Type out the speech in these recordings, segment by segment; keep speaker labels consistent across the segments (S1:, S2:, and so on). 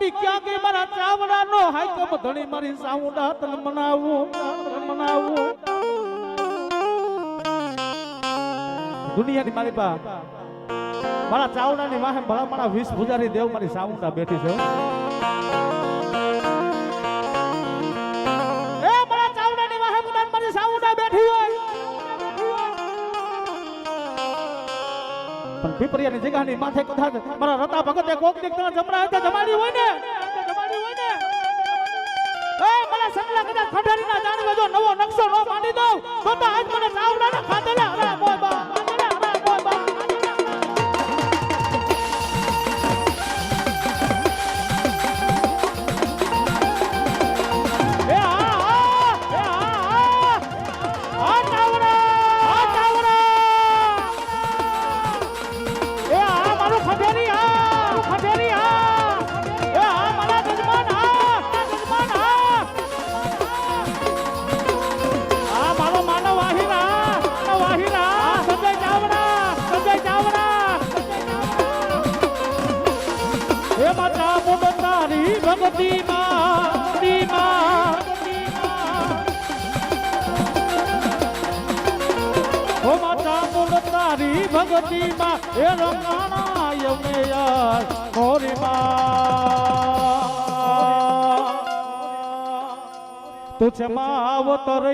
S1: મારી ક્યાં ગઈ મારા ચાવડાનો હાઈકમ ધણી મારી સાઉન્ડા તન મનાવું દુનિયાની મારી પા મારા ચાવડાની વાહે ભલા મારા 20 પૂજારી દેવ મારી સાઉન્ડા બેઠી છે એ મારા ચાવડાની વાહે મારી સાઉન્ડા બેઠી હોય પણ પીપરિયાની જગ્યાની માથે કદાચ મારા રતા ભગતે કોક દીક તને જમરા હતા જમાડી હોય ને એ મારા સંગલા કદાચ ખંડેરીના જાણવે જો નવો નકશો નો માંડી દઉં તો આજ મને ચાવડાના ખાતેલા હરા મોય બા ભગતી માં એ રંગાણા યમે યાર મોરી માં તુછ માવતર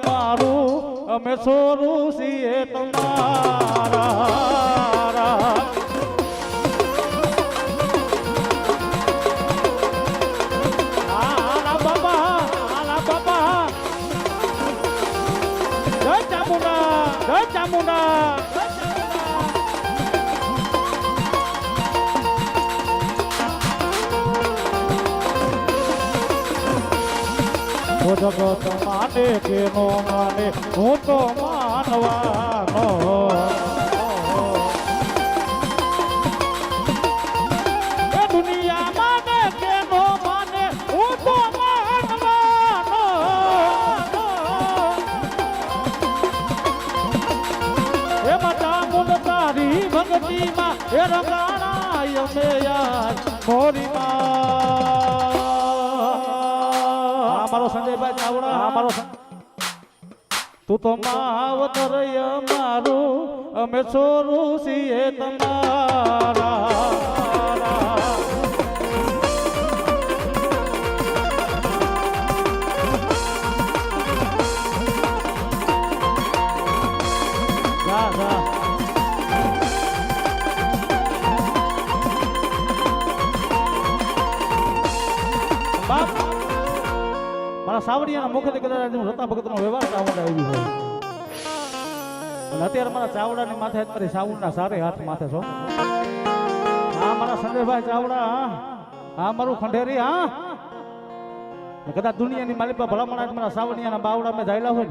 S1: મારું અમે સોરું છીએ તમારા આલા બાબા જય ચામુંડા જગત માને કે નો માને હું તો માનવાનો એ દુનિયા માને કે નો માને હું તો માનવાનો એ માતા મુન તારી ભક્તિમાં એ રંગાણા યમે યાર મોરી માં સંજયભાઈ ચાવડા અમારો તું તો માવતર મારું અમે છોરું છીએ તમારા સાવડિયાના મુખથી કદાચ રતા ભગતનો વ્યવહાર ચાવડા આવી હોય અને અત્યારે મારા ચાવડાની માથે મારી સાઉન્ડના સારે હાથ માથે છો હા મારા સંજયભાઈ ચાવડા હા મારું ખંડેરી હા કદાચ દુનિયાની મારી પર ભલામણ મારા સાવડિયાના બાવડા મેં જાયેલા હોય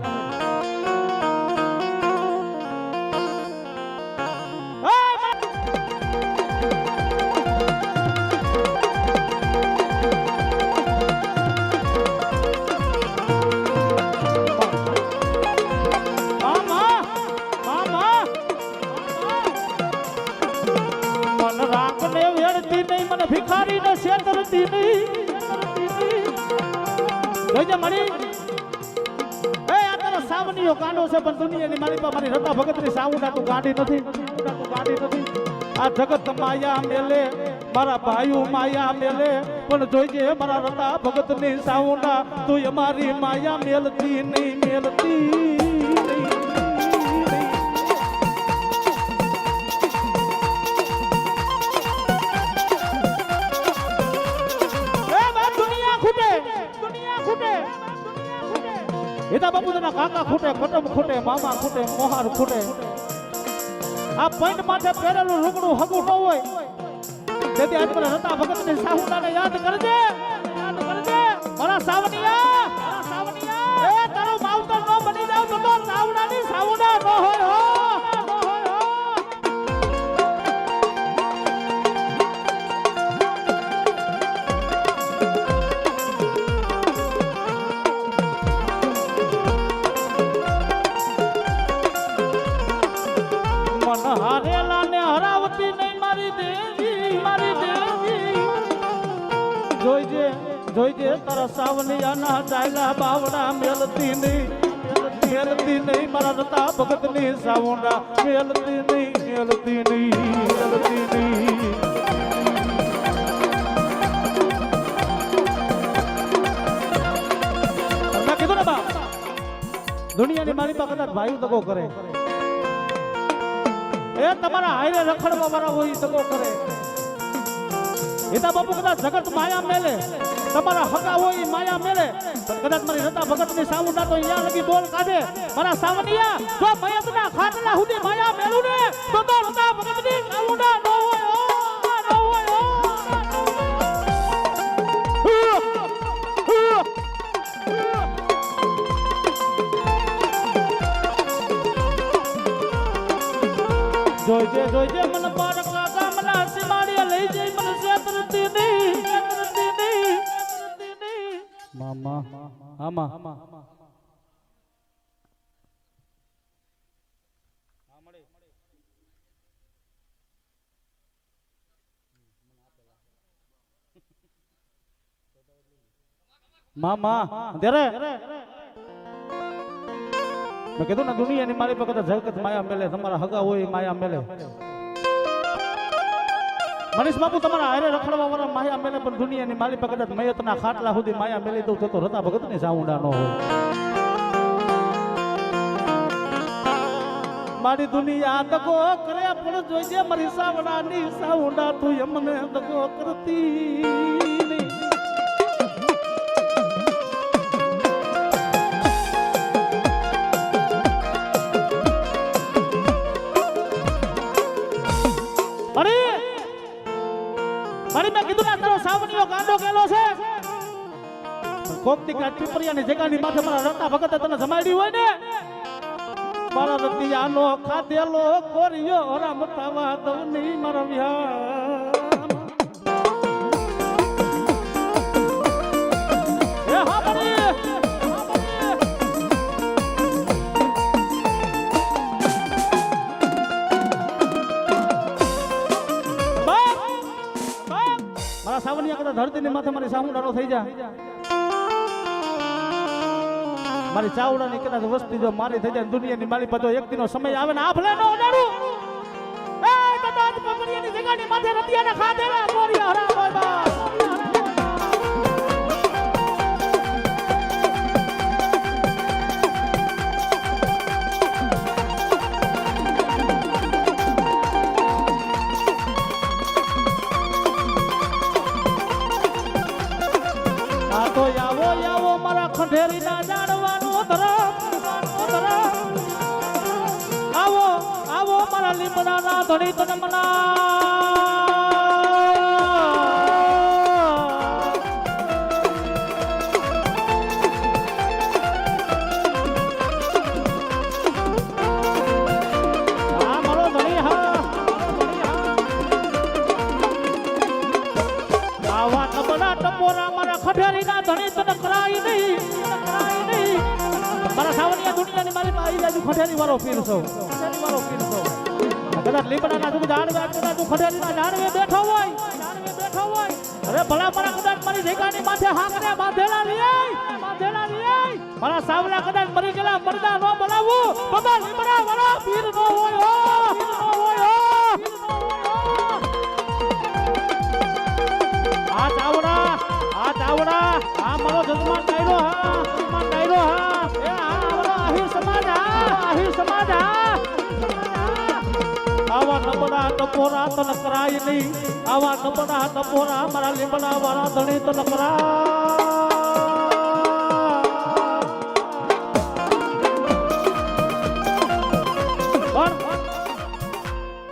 S1: ને ભિખારી ને છેતરતી નહીં જોજે મળી એ આ તારો સાવનીયો કાંડો છે પણ દુનિયાની મારી પાસે મારી રતા ભગતની સાઉન્ડા તું ગાડી નથી આ જગત માયા મેલે મારા ભાઈઓ માયા મેલે પણ જોઈજે મારા રતા ભગતની સાઉન્ડા તું અમારી માયા મેલતી નહીં એતા બાપુના કાકા ખૂટે કટમ ખૂટે મામા ખૂટે મોહાર ખૂટે આ પંડ માથે પહેરેલું રૂગડું હગું ન હોય તેથી આજ મને રતા ભગતની સાઉન્ડાને યાદ કરજે મારા સાવનિયા એ તારું માવતર ન બની જાવ તો સાઉન્ડાની સાઉન્ડા ન હોય હો હારેલા ને હરાવતી નહીં મારી દેવી જોઈજે જોઈજે તારા સાવનિયાના ચાયલા બાવડા મેલતી નહીં મેલતી નહીં મારા રતા ભગતની સાવંડા મેલતી નહીં મેલતી નહીં મેલતી નહીં મેં કીધું ને બા દુનિયાની મારી પાસે કદાચ ભાઈ દગો કરે એ તમારા હારે રખડવા વાળા હોય દગો કરે એતા બાપુ કદાચ જગત માયા મેલે તમારા હકા હોય માયા મેલે પણ કદાચ મારી રતા ભગતની સાવંડા તો અહીંયા લગી બોલ કાઢે મારા સાવનિયા જો મયતના ખાટલા સુધી માયા મેલું ને તો રતા ભગતની સાવંડા ન હોય ન હોય જોઈજે જોઈજે મન પારકા ગામના સીમાડીએ લઈ જઈ મને સેતરતી નહીં મામા આમાં મામા દેરે મેં કીધું ને દુનિયાની મારી પાસે જગત માયા મેલે તમારા હગા હોય માયા મેલે મનીષ બાપુ તમારા હારે રખડવા વાળા માયા મેલે પણ દુનિયાની મારી પાસે કદાચ મયતના ખાટલા સુધી માયા મેલી દઉં તો રતા ભગતની સાવંડા ન હોય મારી દુનિયા દગો કરે પણ જોઈજે મારી સાવડાની સાવંડા તું એમને દગો કરતી નહીં મારી મેં કીધું ને તારો સાવનિયો ગાંડો કેલો છે કોક દીકરા પીપરિયાની જગ્યાની માથે મારા રતા ભગતે તને જમાડી હોય ને મારા રતિયાનો ખાધેલો કોરિયો રામ તાવા દવની મારા વિહાર એ હા મારી સાવનિયા કદાચ ધરતીની માથે મારી સાવંડાનો થઈ જાય મારી ચાવડાની કદાચ વસ્તી જો મારી થઈ જાય દુનિયાની મારી પાછો એક દિનો સમય આવે ને આફલે નો ઉડાડું એ કદાચ પકડીની જગાની માથે રતિયાના ખાધેલા મોરિયા હરા હોય બા ખંડેરી ના જાણવાનું ધરમ આવો આવો મારા લીમડા ના ધણી તને મના મારો ધણી હા આવા ટબડા ટપોરા મારા ખંડેરી ના ધણી તને કરાય નહીં મારા સાવનિયા દુનિયાની મારી આવી જાય ખંડેરી વાળો પીરસો કદાચ લીમડાના તું જાણવે કદાચ તું ખંડેરીના જાણવે બેઠો હોય અરે ભલા મારા કદાચ મારી રેગાની માથે હાંકને બાંધેલા લે મારા સાવલા કદાચ મરી ગયેલા મરદા નો બનાવું બાબા લીમડા વાળો પીર નો હોય આ ચાવડા આ મારો જજમાન ડાયરો હા એ આહિર સમાજ આવા નબળા ટપોરા તન કરાય નહીં આવા નબળા ટપોરા મારા લીમડા વાળા ધણી તન કરાય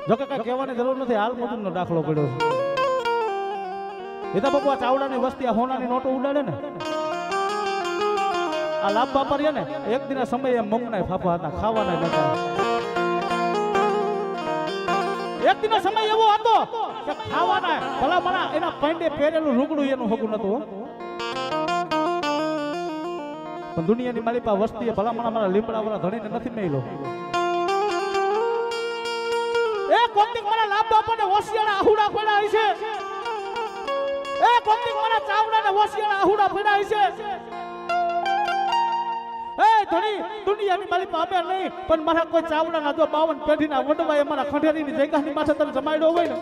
S1: જો કે કઈ કહેવાની જરૂર નથી હાલ મોટું દાખલો પડ્યો છે એ તો બાપુ આ ચાવડાની વસ્તી આ હોનાની નોટો ઉડાડે ને આ લાભ વાપરીએ ને એક દિન સમયે મંગના ફાફા હતા ખાવાના નતા એક દિન સમય એવો હતો કે ખાવાના ભલા મણા એના પાંડે પહેરેલું રૂગડું એનું હગું નતું પણ દુનિયાની મારી પાસે વસ્તી ભલા મણા મારા લીમડા વાળા ધણીને નથી મેલો એ કોતિક મારા લાભ બાપાને હોશિયાર આહુડા પડ્યા છે એ કોકની મારા ચાવડાને વસિયાળા આહુડા ફેડાય છે એ ધણી દુનિયાની મારી પામે નહીં પણ મારા કોઈ ચાવડાના જો 52 પેઢીના વડવાય અમારા ખંડેરીની જગ્યાની માથે તને જમાડ્યો હોય ને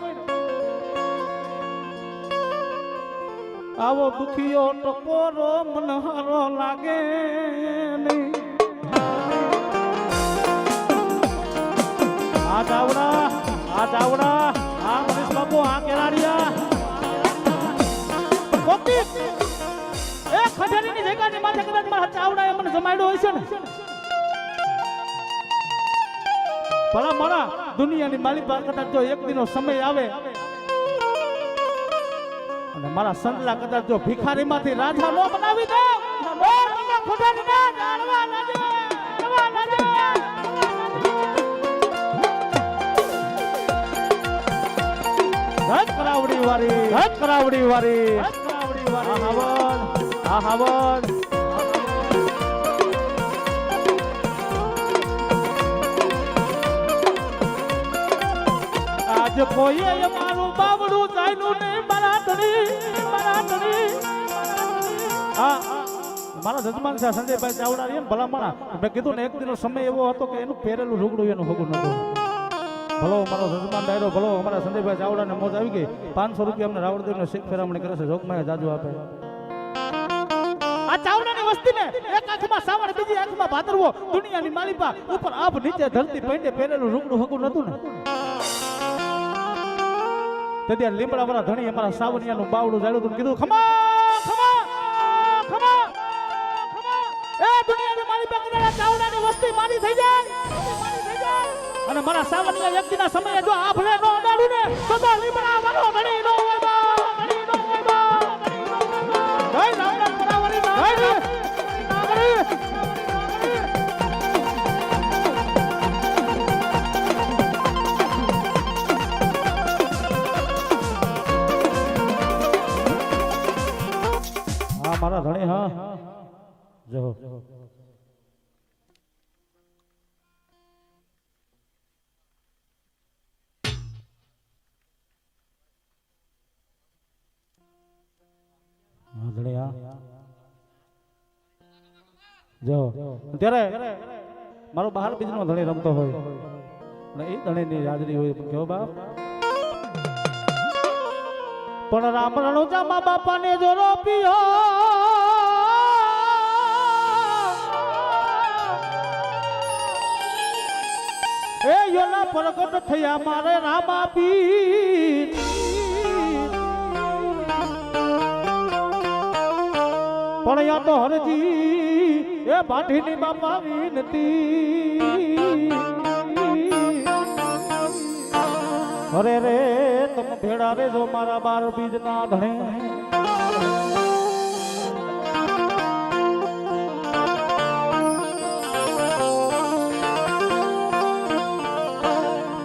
S1: આવો દુખિયો ટકોરો મનહારો લાગે નહીં આ ચાવડા આ મનીષ બાપુ આ કેરાડિયા કોકી એ ખંડેરીની જગ્યાની માથે કદાચ મારા ચાવડાએ મને જમાડ્યો હોય છે ને ભલા મારા દુનિયાની માલિક કદાચ જો એક દિનો સમય આવે અને મારા સંતલા કદાચ જો ભિખારી માંથી રાજા નો બનાવી દે કરાવડી વારી આ હાવન આજ કોઈ મારું બાવડું ચાલ્યું નહીં મારા જજમાન છે સંજયભાઈ ચાવડા રહ્યા ને ભલામણા મેં કીધું ને એક દિનો સમય એવો હતો કે એનું પહેરેલું રૂગડું એનું હગું નતું ભલો મારો જજમાન ડાયરો ભલો અમારા સંજયભાઈ ચાવડા ને મોજ આવી ગઈ 500 રૂપિયા અમને રાવણદેવ ને શીખ ફેરામણી કરે છે જોગમાં જાજુ આપે આ ચાવડાની વસ્તીને એક આંખમાં સાવણ બીજી આંખમાં ભાદરવો દુનિયાની માલિપા ઉપર આભ નીચે ધરતી પૈંડે પહેરેલું રૂગડું હગું નતું ને તેથી લીમડા વાળા ધણી અમારા સાવનિયાનું બાવડું જાળ્યું હતું કીધું ખમા એ દુનિયાની માલિપા કદાચ ચાવડાની વસ્તી મારી થઈ જાય અને મારા સાવનિયા વ્યક્તિના સમયે જો આભલે નો અડાડું ને તો લીમડા વાળો ધણી નો હોય મારા ધણી હા જો ધણી હા જો ત્યારે મારો બહાર બીજનો ધણી રમતો હોય અને એ ધણીની હાજરી હોય કેવો બાપ પણ રામ રણુજા મા બાપાને જો રોપ્યો એ યોના પ્રગટ થયા મારે રામા પીર પણ યા તો હરજી એ ભાટીની બાપા વિનતી અરે રે તમે ભેડા રે જો મારા 12 બીજના ધણે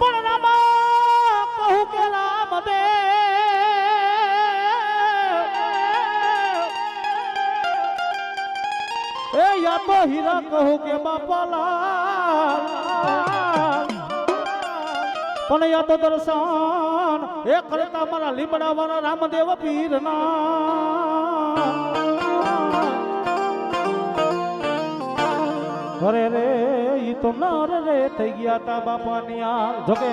S1: પણ રામા કહું કે રામ દે એ યા તો હીરા કહું કે બાપાલાલ પણ યા તો દર્શન એ કરતા મારા લીમડા વાળા રામદેવ પીરના અરે રે ઈ તો નર રે થઈ ગયા તા બાપાની આ જોકે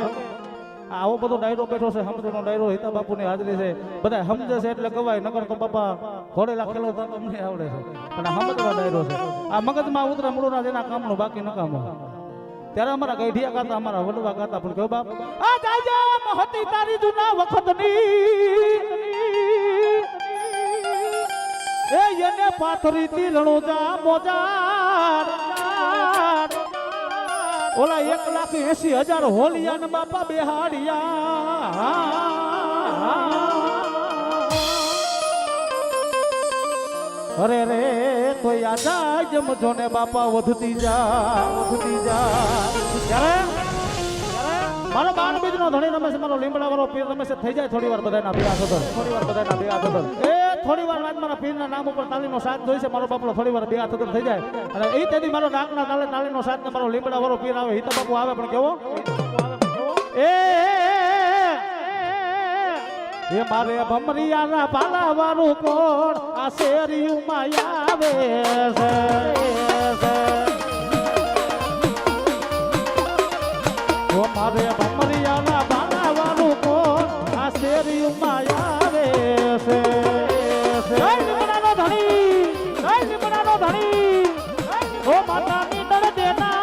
S1: આવો બધો ડાયરો બેઠો છે સમજનો ડાયરો હિતા બાપુની હાજરી છે બધા સમજે છે એટલે કવાય નકર તો બાપા ઘોડે રાખેલો તો અમને આવડે છે પણ સમજનો ડાયરો છે આ મગજમાં ઉતરે મૂળના જેના કામનું બાકી નકામો ત્યારે અમારા ગઈઢિયા ગાતા અમારા વડવા ગાતા પણ કયો બાપ આ જાજા મહતી તારી જૂના વખતની એ એને પાથરી તી રણોજા મોજાર ઓલા 1,80,000 હોલિયા ને બાપા બેહાડિયા અરે રે તો યાદા જમજો ને બાપા વધતી જા ત્યારે મારો 12 બીજનો ધણી રમે છે મારો લીમડા વાળો પીર રમે છે થઈ જાય થોડી વાર બધાના ભેગા થતો એ થોડી વાર વાત મારા પીરના નામ ઉપર તાલીનો સાથ જોઈ છે મારો બાપડો થોડી વાર ભેગા થતો થઈ જાય અને એ તેથી મારો નાકના તાલીનો સાથ ને મારો લીમડા વાળો પીર આવે હિતા બાપુ આવે પણ કેવો એ એ મારે ભમરિયાના ભાલા વાળું કોણ આ શેરીમાં આવે છે ઓ મારે ભમરિયાના ભાલા વાળું કોણ આ શેરીમાં આવે છે જય લીમડાનો ધણી ઓ માતાની દળ દેના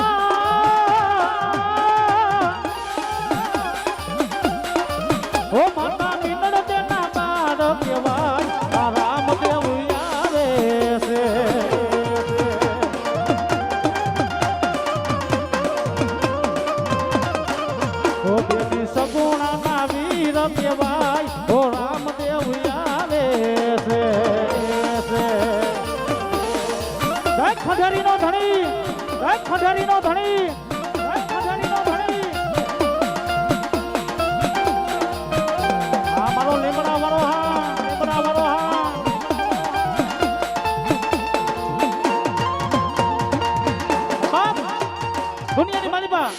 S1: ઓ માતાની દળ દેના બાળ કેવાય આ રામદેવ આવે છે ઓ દેવી સગુણાના વીર કેવાય ઓ રામદેવ આવે છે જય ખંડેરીનો ધણી જય ખંડેરીનો ધણી જય ખંડેરીનો ધણી આ મારો લીમડા વાળો હા બાપ દુનિયાની માલિપા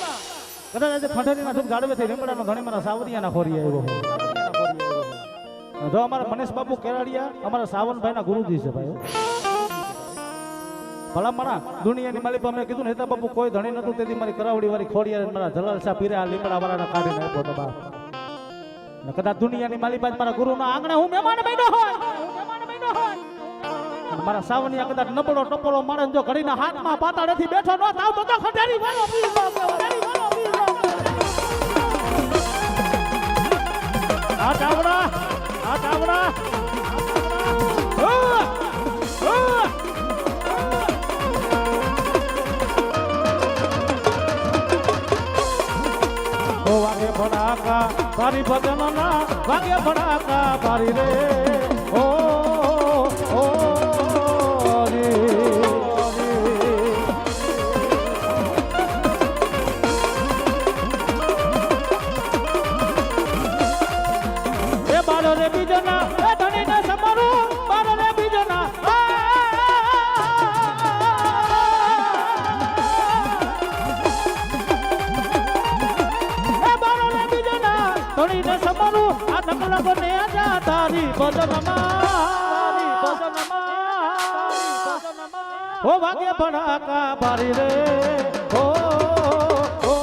S1: કદાચ આજે ખંડેરીના ધૂપ જાડવેથી લીમડાનો ધણી મારા સાવરિયાના ખોરી આવ્યો જો અમારા મનેશ બાપુ કેરાડિયા અમારા સાવનભાઈના ગુરુજી છે ભાઈ ભલા મારા દુનિયાની માલિપા મેં કીધું ને હેતા બાપુ કોઈ ધણી નતું તેથી મારી કરાવડી વાળી ખોડિયા મારા જલાલ શાહ પીરે આ લીમડા વાળાને કાઢીને આપ્યો તો બાપ ને કદાચ દુનિયાની માલિપા મારા ગુરુના આંગણે હું મહેમાન બન્યો હોય મારા સાવનિયા કદાચ નબળો ટપોળો મારે જો ઘડીના હાથમાં પાતાળેથી બેઠો ન થાવ તો ખંડેરી વાળો પી લો આ ચાવડા ઓ વાગે ભડાકા બારી ભજનના વાગે ભડાકા બારી રે ઓ એ બારો રે બીજના એ ધણીને સમારું બારો રે બીજના ધણીને સમારું આ નકલા બને આજા તારી ભજનમાં ઓ વાગે ભડાકા બારી રે ઓ ઓ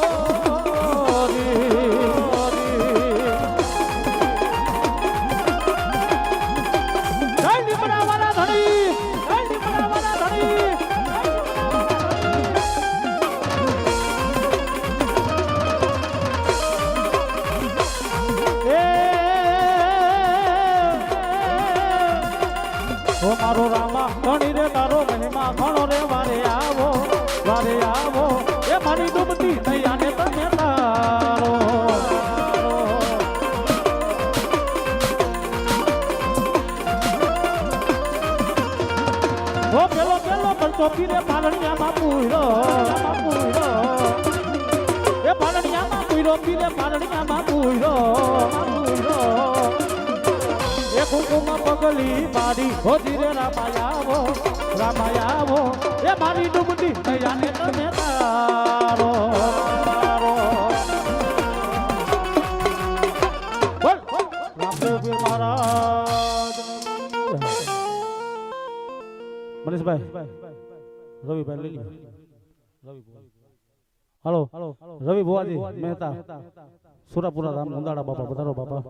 S1: મારો રામા ધણી રે તારો મહિમા ઘણો રે વારે આવો એ મારી ડૂબતી નૈયાને તમે તારો ઓ પેલો પડતો પીરે પાલણિયામાં પૂરો એ પાલણિયામાં પૂરો પીરે પાલણિયામાં પૂરો એ કુકુમ પગલી મારી હોજી રે રામાયાવો એ મારી ડૂબતી નૈયાને તમે તારો બોલ રામદેવ મહારાજ મનીષભાઈ રવિભાઈ લઈ હાલો રવિ ભુવાજી મહેતા સુરાપુરા રામ નંદાળા બાપા પધારો બાપા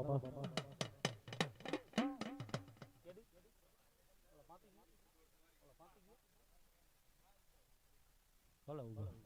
S1: Hello.